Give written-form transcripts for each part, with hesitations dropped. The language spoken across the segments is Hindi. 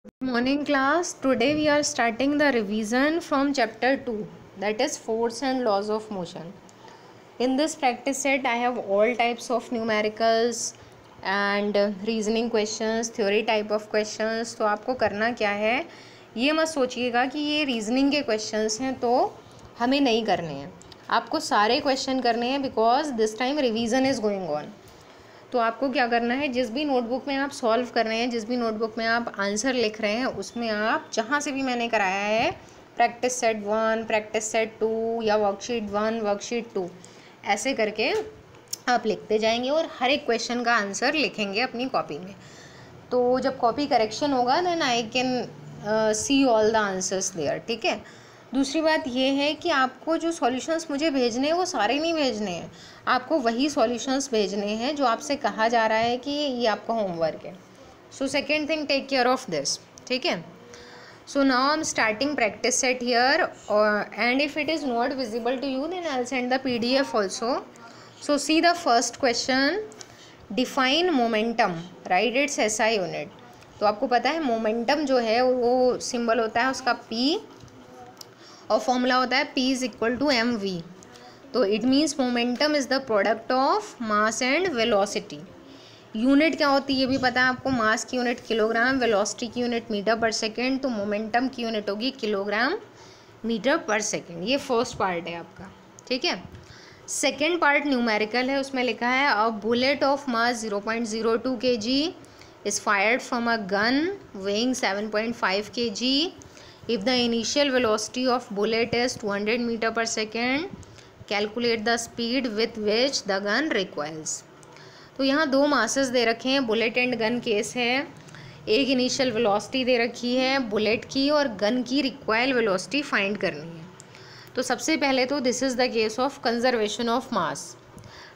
Morning class. Today we are starting the revision from chapter 2, that is force and laws of motion. In this practice set I have all types of numericals and reasoning questions, theory type of questions. तो आपको करना क्या है, ये मत सोचिएगा कि ये रीजनिंग के क्वेश्चंस हैं तो हमें नहीं करने हैं। आपको सारे क्वेश्चन करने हैं because this time revision is going on. तो आपको क्या करना है, जिस भी नोटबुक में आप सॉल्व कर रहे हैं, जिस भी नोटबुक में आप आंसर लिख रहे हैं, उसमें आप जहाँ से भी मैंने कराया है प्रैक्टिस सेट 1, प्रैक्टिस सेट 2 या वर्कशीट 1, वर्कशीट 2 ऐसे करके आप लिखते जाएंगे और हर एक क्वेश्चन का आंसर लिखेंगे अपनी कॉपी में। तो जब कॉपी करेक्शन होगा then I can see all the answers there. ठीक है। दूसरी बात ये है कि आपको जो सॉल्यूशंस मुझे भेजने हैं वो सारे नहीं भेजने हैं, आपको वही सॉल्यूशंस भेजने हैं जो आपसे कहा जा रहा है कि ये आपका होमवर्क है। So second thing, take care of this. ठीक है। So now I'm starting practice set here, and if it is not visible to you then I'll send the PDF also. So see the first question, define momentum, write its SI unit. तो आपको पता है मोमेंटम जो है वो सिंबल होता है उसका P और फॉर्मूला होता है P is equal to mv। तो it means momentum is the product of mass and velocity. Unit क्या होती है ये भी पता है आपको, मास की यूनिट किलोग्राम, वेलोसिटी की यूनिट मीटर पर सेकेंड, तो मोमेंटम की यूनिट होगी किलोग्राम मीटर पर सेकेंड। ये फर्स्ट पार्ट है आपका। ठीक है। सेकेंड पार्ट न्यूमेरिकल है, उसमें लिखा है a bullet of mass 0.02 kg is fired from a gun weighing 7.5 kg if the initial velocity of bullet is 200 meter per second, calculate the speed with which the gun recoils। तो यहाँ दो मासेस दे रखे हैं, बुलेट एंड गन केस है। एक इनिशियल वेलोसिटी दे रखी है बुलेट की और गन की रिक्वायर्ड वेलोसिटी फाइंड करनी है। तो सबसे पहले तो this is the case of conservation of mass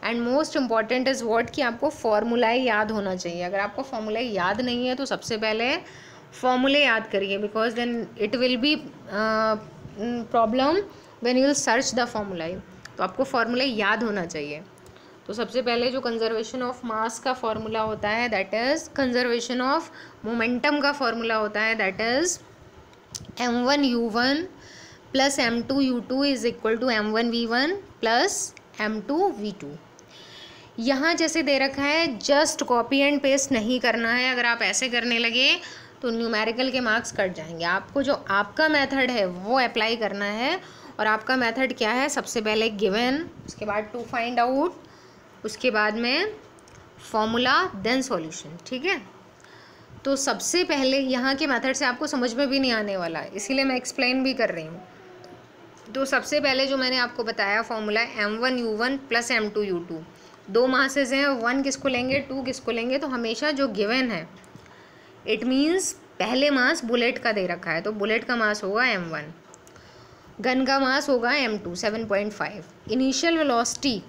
and most important is what कि आपको फॉर्मूला याद होना चाहिए। अगर आपको फॉर्मूला याद नहीं है तो सबसे पहले फॉर्मूले याद करिए, because then it will be problem when you will search the formula. तो आपको फॉर्मूला याद होना चाहिए। तो सबसे पहले जो कंजर्वेशन ऑफ मास का फॉर्मूला होता है that is, conservation of momentum का फॉर्मूला होता है that is m1u1 plus m2u2 is equal to m1v1 plus m2v2। यहाँ जैसे दे रखा है जस्ट कॉपी एंड पेस्ट नहीं करना है। अगर आप ऐसे करने लगे तो न्यूमेरिकल के मार्क्स कट जाएंगे। आपको जो आपका मेथड है वो अप्लाई करना है। और आपका मेथड क्या है, सबसे पहले गिवन, उसके बाद टू फाइंड आउट, उसके बाद में फॉर्मूला, देन सॉल्यूशन। ठीक है। तो सबसे पहले यहाँ के मेथड से आपको समझ में भी नहीं आने वाला, इसीलिए मैं एक्सप्लेन भी कर रही हूँ। तो सबसे पहले जो मैंने आपको बताया फॉर्मूला m1u1 प्लस m2u2, दो मासेस हैं, 1 किसको लेंगे 2 किसको लेंगे, तो हमेशा जो गिवन है इट मीन्स पहले मास बुलेट का दे रखा है तो बुलेट का मास होगा m1, गन का मास होगा m2 7.5, इनिशियल वेलोसिटी।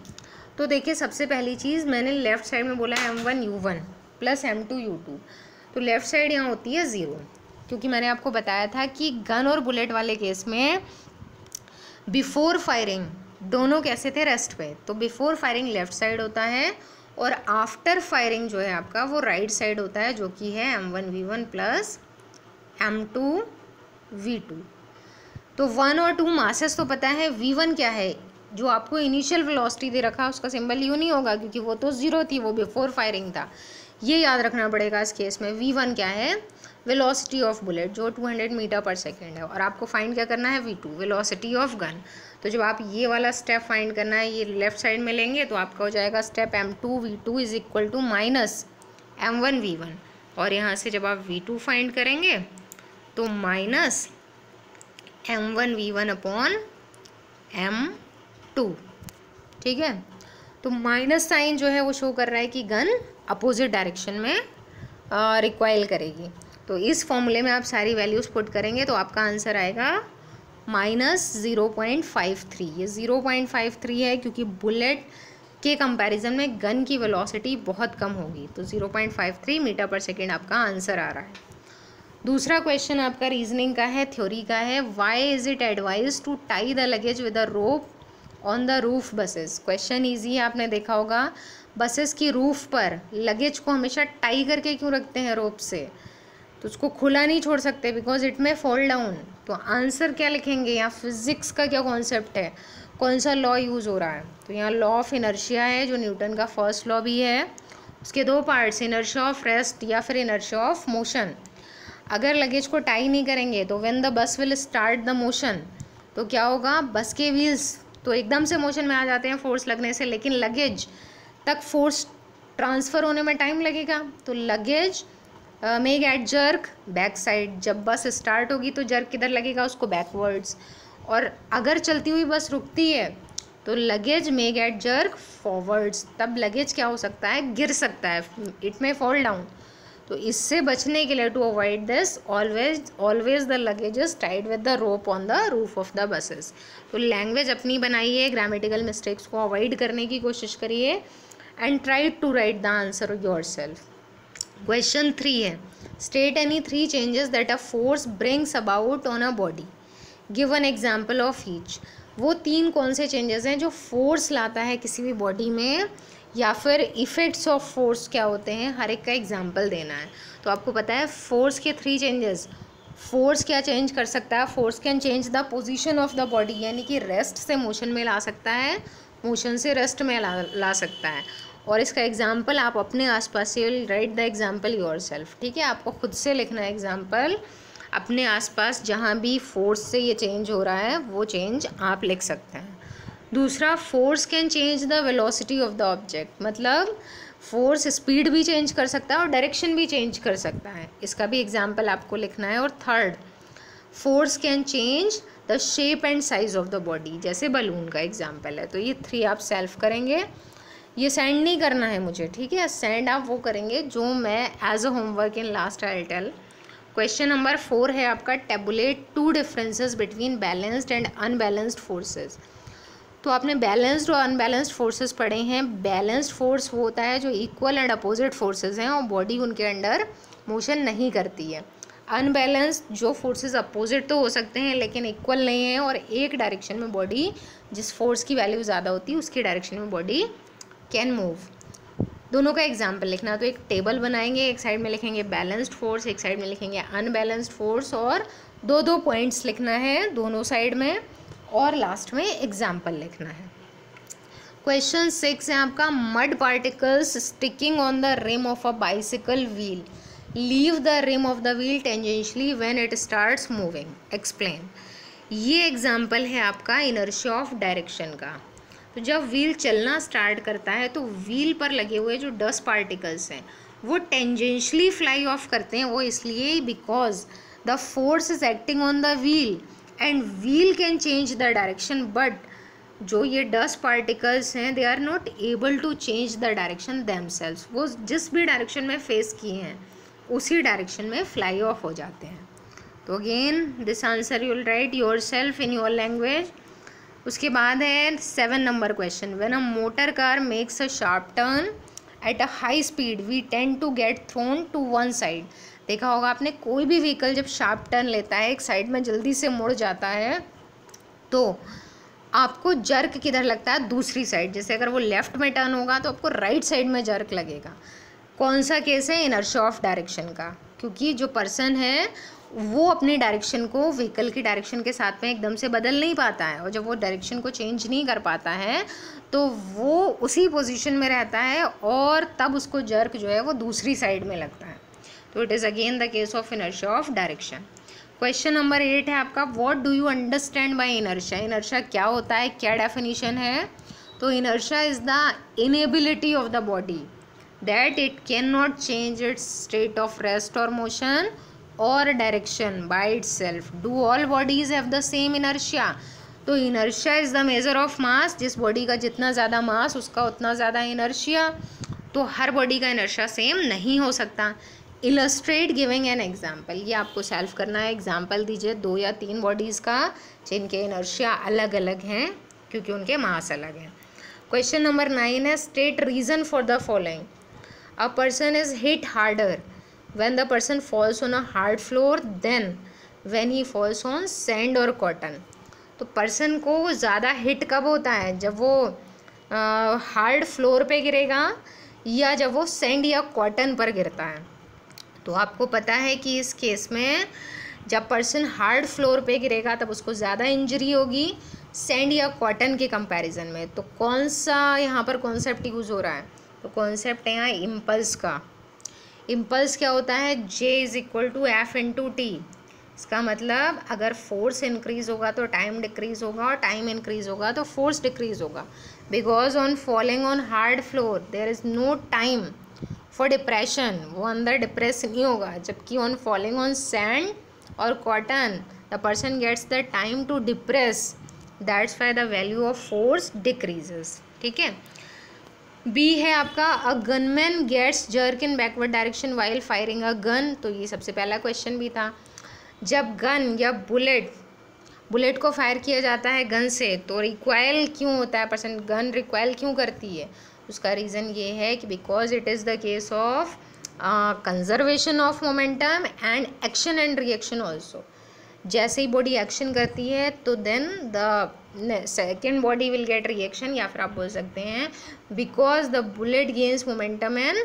तो देखिए सबसे पहली चीज़ मैंने लेफ़्ट साइड में बोला m1u1 प्लस m2u2, तो लेफ़्ट साइड यहाँ होती है 0, क्योंकि मैंने आपको बताया था कि गन और बुलेट वाले केस में बिफोर फायरिंग दोनों कैसे थे, रेस्ट पे। तो बिफोर फायरिंग लेफ़्ट साइड होता है और आफ्टर फायरिंग जो है आपका वो राइट साइड होता है, जो कि है m1v1 प्लस m2v2। तो 1 और 2 मासेस तो पता है, v1 क्या है, जो आपको इनिशियल वेलोसिटी दे रखा है उसका सिंबल यू नहीं होगा क्योंकि वो तो 0 थी, वो बिफोर फायरिंग था। ये याद रखना पड़ेगा इस केस में। v1 क्या है, वेलोसिटी ऑफ बुलेट जो 200 मीटर पर सेकेंड है, और आपको फाइंड क्या करना है, v2 वेलोसिटी ऑफ गन। तो जब आप ये वाला स्टेप फाइंड करना है, ये लेफ्ट साइड में लेंगे तो आपका हो जाएगा step m2v2 is equal to minus m1v1, और यहाँ से जब आप v2 फाइंड करेंगे तो माइनस m1v1 अपॉन m2। ठीक है। तो माइनस साइन जो है वो शो कर रहा है कि गन अपोजिट डायरेक्शन में रिक्वाइल करेगी। तो इस फॉर्मूले में आप सारी वैल्यूज़ पुट करेंगे तो आपका आंसर आएगा माइनस 0.53। ये 0.53 है क्योंकि बुलेट के कंपैरिजन में गन की वेलोसिटी बहुत कम होगी, तो 0.53 मीटर पर सेकेंड आपका आंसर आ रहा है। दूसरा क्वेश्चन आपका रीजनिंग का है, थ्योरी का है। Why is it advise to tie the luggage with a rope on the roof buses. Question easy है, आपने देखा होगा बसेस की रूफ पर लगेज को हमेशा टाई करके क्यों रखते हैं रोप से, तो उसको खुला नहीं छोड़ सकते बिकॉज इट में फॉल डाउन। तो आंसर क्या लिखेंगे, यहाँ फिजिक्स का क्या कॉन्सेप्ट है, कौन सा लॉ यूज़ हो रहा है, तो यहाँ लॉ ऑफ इनर्शिया है जो न्यूटन का फर्स्ट लॉ भी है। उसके दो पार्ट्स, इनर्शिया ऑफ रेस्ट या फिर इनर्शिया ऑफ मोशन। अगर लगेज को टाई नहीं करेंगे तो when the bus will start the motion, तो क्या होगा, बस के व्हील्स तो एकदम से मोशन में आ जाते हैं फोर्स लगने से, लेकिन लगेज तक फोर्स ट्रांसफ़र होने में टाइम लगेगा। तो लगेज मे गेट जर्क बैक साइड, जब बस स्टार्ट होगी तो जर्क किधर लगेगा, उसको बैकवर्ड्स। और अगर चलती हुई बस रुकती है तो लगेज मे गेट जर्क फॉरवर्ड्स, तब लगेज क्या हो सकता है, गिर सकता है, इट मे फॉल डाउन। तो इससे बचने के लिए, to avoid this, always the luggage is tied with the rope on the roof of the buses. तो लैंग्वेज अपनी बनाइए, ग्रामेटिकल मिस्टेक्स को अवॉइड करने की कोशिश करिए and try to write the answer yourself. Question 3 है, state any 3 changes that a force brings about on a body, give an example of each. वो 3 कौन से चेंजेस हैं जो फोर्स लाता है किसी भी बॉडी में, या फिर इफ़ेक्ट्स ऑफ फोर्स क्या होते हैं, हर एक का एग्जाम्पल देना है। तो आपको पता है फोर्स के 3 चेंजेस, फोर्स क्या चेंज कर सकता है, force can change the position of the body, यानी कि रेस्ट से मोशन में ला सकता है, मोशन से रेस्ट में ला सकता है। और इसका एग्जाम्पल आप अपने आसपास से राइट द एग्जाम्पल योरसेल्फ, ठीक है, आपको खुद से लिखना है एग्जाम्पल, अपने आसपास जहाँ भी फोर्स से ये चेंज हो रहा है वो चेंज आप लिख सकते हैं। दूसरा, force can change the velocity of the object, मतलब फोर्स स्पीड भी चेंज कर सकता है और डायरेक्शन भी चेंज कर सकता है, इसका भी एग्जाम्पल आपको लिखना है। और third, force can change the shape and size of the body, जैसे बलून का एग्जाम्पल है। तो ये 3 आप सेल्फ करेंगे, ये सेंड नहीं करना है मुझे, ठीक है, सेंड आप वो करेंगे जो मैं as a homework in last I tell. Question number 4 है आपका, tabulate 2 differences between balanced and unbalanced forces. तो आपने बैलेंस्ड और अनबैलेंस्ड फोर्सेस पढ़े हैं। बैलेंस्ड फोर्स वो होता है जो इक्वल एंड अपोजिट फोर्सेस हैं और बॉडी उनके अंडर मोशन नहीं करती है। अनबैलेंस्ड जो फोर्सेस अपोजिट तो हो सकते हैं लेकिन इक्वल नहीं है, और एक डायरेक्शन में बॉडी, जिस फोर्स की वैल्यू ज़्यादा होती है उसकी डायरेक्शन में बॉडी कैन मूव। दोनों का एग्जाम्पल लिखना, तो एक टेबल बनाएंगे, एक साइड में लिखेंगे बैलेंस्ड फोर्स, एक साइड में लिखेंगे अनबैलेंस्ड फोर्स, और 2 पॉइंट्स लिखना है दोनों साइड में, और लास्ट में एग्जाम्पल लिखना है। क्वेश्चन 6 है आपका, mud particles sticking on the rim of a bicycle wheel leave the rim of the wheel tangentially when it starts moving, explain. ये एग्जाम्पल है आपका इनर्शिया ऑफ डायरेक्शन का। तो जब व्हील चलना स्टार्ट करता है तो व्हील पर लगे हुए जो डस्ट पार्टिकल्स हैं वो टेंजेंशियली फ्लाई ऑफ करते हैं, वो इसलिए because the force is acting on the wheel and wheel can change the direction, but जो ये डस्ट पार्टिकल्स हैं they are not able to change the direction themselves, वो जिस भी डायरेक्शन में फेस किए हैं उसी डायरेक्शन में फ्लाई ऑफ हो जाते हैं। तो again this answer you will write yourself in your language. उसके बाद है 7 number question, when a motor car makes a sharp turn at a high speed we tend to get thrown to one side. देखा होगा आपने, कोई भी व्हीकल जब शार्प टर्न लेता है, एक साइड में जल्दी से मुड़ जाता है, तो आपको जर्क किधर लगता है, दूसरी साइड। जैसे अगर वो लेफ्ट में टर्न होगा तो आपको राइट साइड में जर्क लगेगा। कौन सा केस है, इनर्शिया ऑफ डायरेक्शन का, क्योंकि जो पर्सन है वो अपनी डायरेक्शन को व्हीकल की डायरेक्शन के साथ में एकदम से बदल नहीं पाता है, और जब वो डायरेक्शन को चेंज नहीं कर पाता है तो वो उसी पोजीशन में रहता है और तब उसको जर्क जो है वो दूसरी साइड में लगता है। तो it is again the case of inertia of direction. Question number 8 है आपका, what do you understand by inertia. Inertia क्या होता है, क्या डेफिनेशन है। तो inertia is the inability of the body that it can not change its state of rest और मोशन और direction by itself. Do all bodies have the same inertia. तो inertia is the measure of mass, जिस बॉडी का जितना ज़्यादा मास उसका उतना ज़्यादा इनर्शिया। तो हर बॉडी का इनर्शिया सेम नहीं हो सकता। इलस्ट्रेट गिविंग एन एग्जाम्पल, ये आपको सेल्फ करना है। एग्जाम्पल दीजिए 2 या 3 बॉडीज़ का जिनके इनर्शिया अलग अलग हैं क्योंकि उनके मास अलग हैं। क्वेश्चन नंबर 9 है, state reason for the following. A person is hit harder when the person falls on a hard floor than when he falls on sand or cotton। तो पर्सन को ज़्यादा हिट कब होता है, जब वो हार्ड फ्लोर पे गिरेगा या जब वो सैंड या कॉटन पर गिरता है। तो आपको पता है कि इस केस में जब पर्सन हार्ड फ्लोर पे गिरेगा तब उसको ज़्यादा इंजरी होगी सैंड या कॉटन के कंपैरिजन में। तो कौन सा यहाँ पर कॉन्सेप्ट यूज़ हो रहा है? तो कॉन्सेप्ट है यहाँ इम्पल्स का। इम्पल्स क्या होता है? J is equal to F into T. इसका मतलब अगर फोर्स इंक्रीज होगा तो टाइम डिक्रीज होगा, और टाइम इंक्रीज होगा तो फोर्स डिक्रीज होगा। Because on falling on hard floor there is no time for depression, वो अंदर डिप्रेस नहीं होगा। जबकि ऑन फॉलिंग ऑन सैंड और cotton the person gets the time to depress, that's why the value of force decreases. ठीक है। बी है आपका a gunman gets jerk in backward direction while firing a gun. तो ये सबसे पहला क्वेश्चन भी था। जब गन या बुलेट को फायर किया जाता है गन से तो रिक्वाइल क्यों होता है? पर्सन गन रिक्वाइल क्यों करती है? उसका रीज़न ये है कि because it is the case of conservation of momentum and action and reaction also. जैसे ही बॉडी एक्शन करती है तो then the second body will get reaction, या फिर आप बोल सकते हैं because the bullet gains momentum in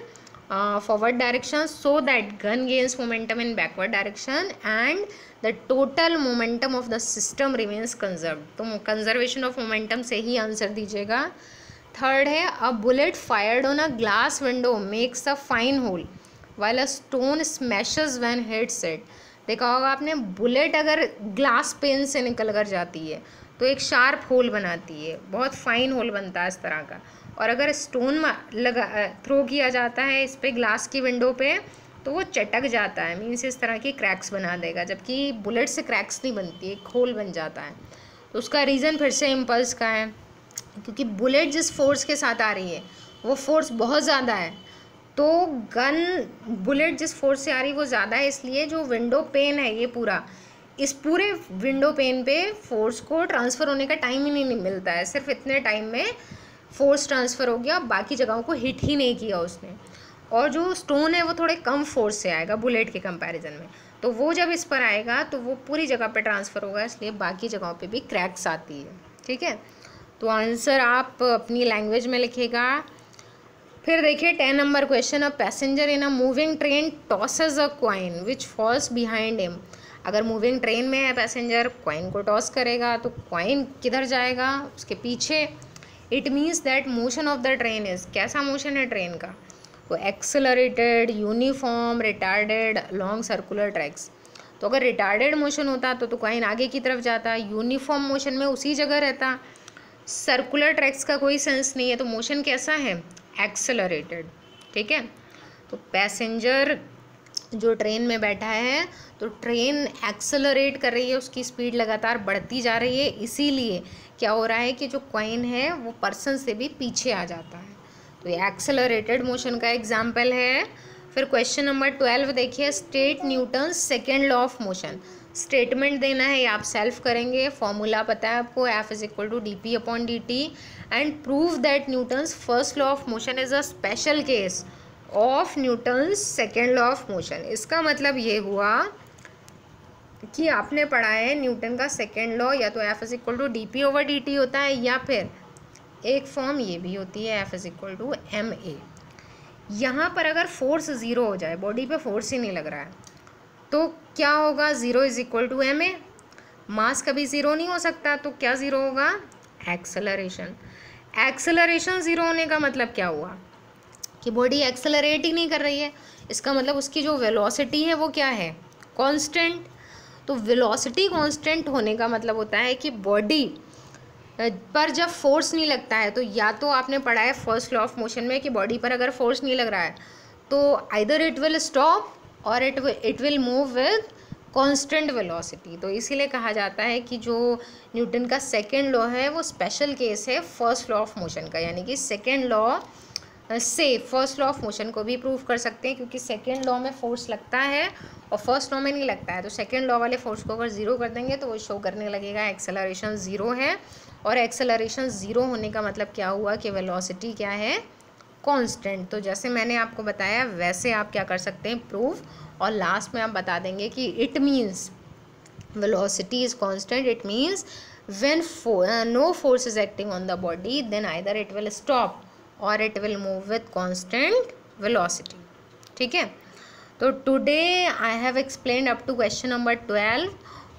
forward direction so that gun gains momentum in backward direction and the total momentum of the system remains conserved। तो conservation of momentum से ही आंसर दीजिएगा। थर्ड है a bullet fired on a glass window makes a fine hole while a stone smashes when hits it। देखा होगा आपने, बुलेट अगर ग्लास पेन से निकल कर जाती है तो एक शार्प होल बनाती है, बहुत फाइन होल बनता है इस तरह का। और अगर स्टोन थ्रो किया जाता है इस पे ग्लास की विंडो पे तो वो चटक जाता है, मीन्स इस तरह की क्रैक्स बना देगा। जबकि बुलेट से क्रैक्स नहीं बनती, एक होल बन जाता है। तो उसका रीज़न फिर से इम्पल्स का है, क्योंकि बुलेट जिस फोर्स के साथ आ रही है वो फोर्स बहुत ज़्यादा है। तो बुलेट जिस फोर्स से आ रही है वो ज़्यादा है, इसलिए जो विंडो पेन है ये पूरा, इस पूरे विंडो पेन पे फोर्स को ट्रांसफ़र होने का टाइम ही नहीं मिलता है। सिर्फ इतने टाइम में फोर्स ट्रांसफ़र हो गया, बाकी जगहों को हिट ही नहीं किया उसने। और जो स्टोन है वो थोड़े कम फोर्स से आएगा बुलेट के कंपैरिजन में, तो वो जब इस पर आएगा तो वो पूरी जगह पे ट्रांसफ़र होगा, इसलिए बाकी जगहों पे भी क्रैक्स आती है। ठीक है। तो आंसर आप अपनी लैंग्वेज में लिखेगा। फिर देखिए 10 number question, a passenger in a moving train tosses a coin which falls behind him. अगर मूविंग ट्रेन में है पैसेंजर, कॉइन को टॉस करेगा तो कॉइन किधर जाएगा? उसके पीछे। It means that motion of the train is, कैसा मोशन है ट्रेन का? वो accelerated, uniform, retarded, long circular tracks. तो अगर रिटार्डेड मोशन होता तो कॉइन आगे की तरफ जाता, यूनिफॉर्म मोशन में उसी जगह रहता, सर्कुलर ट्रैक्स का कोई सेंस नहीं है। तो मोशन कैसा है? एक्सेलरेटेड। ठीक है। तो पैसेंजर जो ट्रेन में बैठा है तो ट्रेन एक्सेलरेट कर रही है, उसकी स्पीड लगातार बढ़ती जा रही है, इसीलिए क्या हो रहा है कि जो कॉइन है वो पर्सन से भी पीछे आ जाता है। तो ये एक्सेलरेटेड मोशन का एग्जाम्पल है। फिर क्वेश्चन नंबर 12 देखिए, state Newton second law of motion. Statement देना है, ये आप सेल्फ करेंगे। फॉर्मूला पता है आपको, F is equal to dp/dt and prove that Newton's first law of motion is a special case of Newton's second law of motion. इसका मतलब ये हुआ कि आपने पढ़ा है न्यूटन का सेकेंड लॉ या तो F is equal to dp/dt होता है, या फिर एक फॉर्म ये भी होती है F is equal to ma। यहाँ पर अगर फोर्स ज़ीरो हो जाए, बॉडी पे फोर्स ही नहीं लग रहा है, तो क्या होगा? Zero is equal to ma। Mass कभी ज़ीरो नहीं हो सकता, तो क्या ज़ीरो होगा? एक्सेलरेशन। एक्सेलरेशन ज़ीरो होने का मतलब क्या हुआ कि बॉडी एक्सेलरेट ही नहीं कर रही है, इसका मतलब उसकी जो वेलोसिटी है वो क्या है? कांस्टेंट। तो वेलोसिटी कांस्टेंट होने का मतलब होता है कि बॉडी पर जब फोर्स नहीं लगता है, तो या तो आपने पढ़ा है फर्स्ट लॉ ऑफ मोशन में कि बॉडी पर अगर फोर्स नहीं लग रहा है तो आइदर इट विल स्टॉप और it will move with constant velocity. तो इसीलिए कहा जाता है कि जो न्यूटन का सेकेंड लॉ है वो स्पेशल केस है फर्स्ट लॉ ऑफ मोशन का, यानी कि सेकेंड लॉ से फर्स्ट लॉ ऑफ मोशन को भी प्रूव कर सकते हैं, क्योंकि सेकेंड लॉ में फोर्स लगता है और फर्स्ट लॉ में नहीं लगता है। तो सेकेंड लॉ वाले फोर्स को अगर ज़ीरो कर देंगे तो वो शो करने लगेगा एक्सेलरेशन ज़ीरो है, और एक्सेलरेशन ज़ीरो होने का मतलब क्या हुआ कि वेलोसिटी क्या है? कांस्टेंट। तो जैसे मैंने आपको बताया वैसे आप क्या कर सकते हैं? प्रूव, और लास्ट में आप बता देंगे कि it means velocity is constant, it means when no force is acting on the body then either it will stop or it will move with constant velocity। ठीक है। तो today I have explained up to question number 12,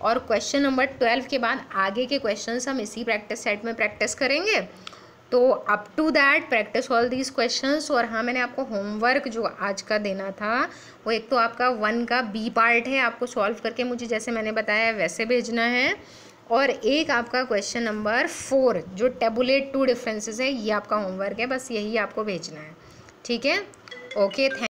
और क्वेश्चन नंबर 12 के बाद आगे के क्वेश्चंस हम इसी प्रैक्टिस सेट में प्रैक्टिस करेंगे। तो up to that practice all these questions. और हाँ, मैंने आपको होमवर्क जो आज का देना था वो एक तो आपका 1 का बी पार्ट है, आपको सॉल्व करके मुझे जैसे मैंने बताया वैसे भेजना है, और एक आपका क्वेश्चन नंबर 4 जो टेबुलेट 2 डिफरेंसेस है, ये आपका होमवर्क है, बस यही आपको भेजना है। ठीक है, ओके, थैंक